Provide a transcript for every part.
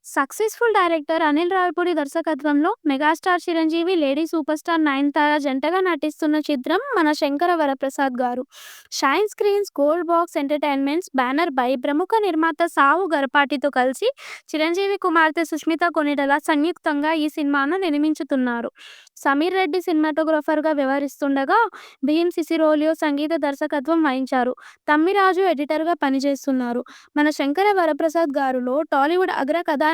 Successful director Anil Ravipudi దర్శకత్వంలో megastar Chiranjeevi, lady super star Nayanthara జంటగా నటిస్తున్న చిత్రం మన Shankara Varaprasad garu. Shine screens, gold box entertainments banner పై ప్రముఖ నిర్మాత సావు గరపాటితో కలిసి చిరంజీవి కుమార్తె సుష్మిత కొనిడల సంయుక్తంగా ఈ సినిమాను నిర్మించుతున్నారు. సమీర్ రెడ్డి సినిమాటోగ్రాఫర్‌గా వ్యవహరిస్తుండగా, భీమ్ సిసిరోలియో సంగీత దర్శకత్వం వహించారు. తమ్మిరాజు ఎడిటర్‌గా పనిచేస్తున్నారు. మన శంకర వరప్రసాద్ గారులో టాలీవుడ్ అగ్ర కథానాయకుడు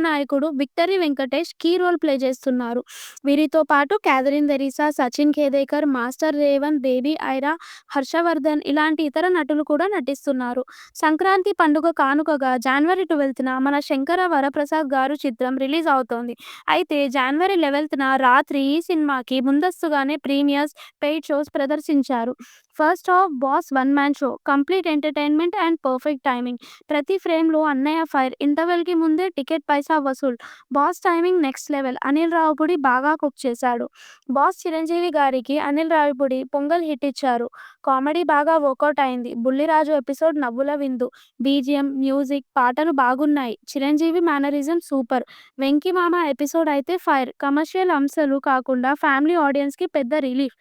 victory Venkatesh key role play చేస్తున్నారు. వీరితో పాటు క్యాథరిన్ దెరీసా, సచిన్ ఖేదేకర్, మాస్టర్ రేవన్, బేబీ ఐరా, హర్షవర్ధన్ ఇలాంటి ఇతర నటులు కూడా నటిస్తున్నారు. సంక్రాంతి పండుగ కానుకగా జనవరి 12న మన శంకర వరప్రసాద్ గారు చిత్రం రిలీజ్ అవుతోంది. అయితే జనవరి 11న రాత్రి ఈ సినిమాకి ముందస్తుగానే ప్రీమియర్స్, పెయిడ్ షోస్ ప్రదర్శించారు. First half boss one man show, complete entertainment and perfect timing. ప్రతి ఫ్రేమ్‌లో అన్నయ్య ఫైర్, ఇంటర్వెల్‌కి ముందే టికెట్ పైసా వసూల్. Boss timing next level. Anil Ravipudi బాగా కుక్ చేశాడు. బాస్ చిరంజీవి గారికి అనిల్ రావిపూడి పొంగల్ హిట్ ఇచ్చారు. కామెడీ బాగా వర్కౌట్ అయింది. బుల్లిరాజు ఎపిసోడ్ నవ్వుల విందు. బీజీఎం, మ్యూజిక్, పాటలు బాగున్నాయి. Chiranjeevi mannerism super. వెంకీ మామ ఎపిసోడ్ అయితే ఫైర్. కమర్షియల్ అంశాలు కాకుండా ఫ్యామిలీ ఆడియన్స్‌కి పెద్ద రిలీఫ్.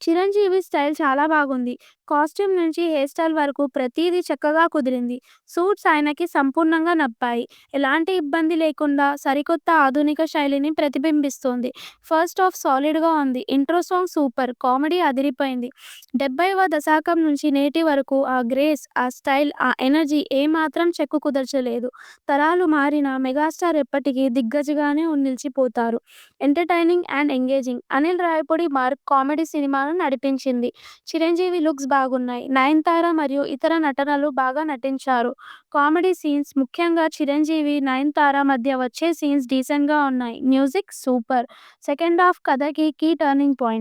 చిరంజీవి స్టైల్ చాలా బాగుంది. కాస్ట్యూమ్ నుంచి హెయిర్ స్టైల్ వరకు ప్రతీదీ చక్కగా కుదిరింది. సూట్స్ ఆయనకి సంపూర్ణంగా నప్పాయి. ఎలాంటి ఇబ్బంది లేకుండా సరికొత్త ఆధునిక శైలిని ప్రతిబింబిస్తోంది. ఫస్ట్ హాఫ్ సాలిడ్‌గా ఉంది. Intro song super. కామెడీ అదిరిపోయింది. 70వ దశకం నుంచి నేటి వరకు ఆ గ్రేస్, ఆ స్టైల్, ఆ ఎనర్జీ ఏమాత్రం చెక్కు కుదర్చలేదు. తరాలు మారినా మెగాస్టార్ ఎప్పటికీ దిగ్గజగానే నిలిచిపోతారు. Entertaining and engaging. Anil Ravipudi mark comedy సినిమాను నడిపించింది. చిరంజీవి లుక్స్ బాగున్నాయి. నయనతార మరియు ఇతర నటనలు బాగా నటించారు. కామెడీ సీన్స్ ముఖ్యంగా చిరంజీవి, నయనతార మధ్య వచ్చే సీన్స్ డీసెంట్‌గా ఉన్నాయి. Music super. సెకండ్ హాఫ్ కథకి కీ టర్నింగ్ పాయింట్.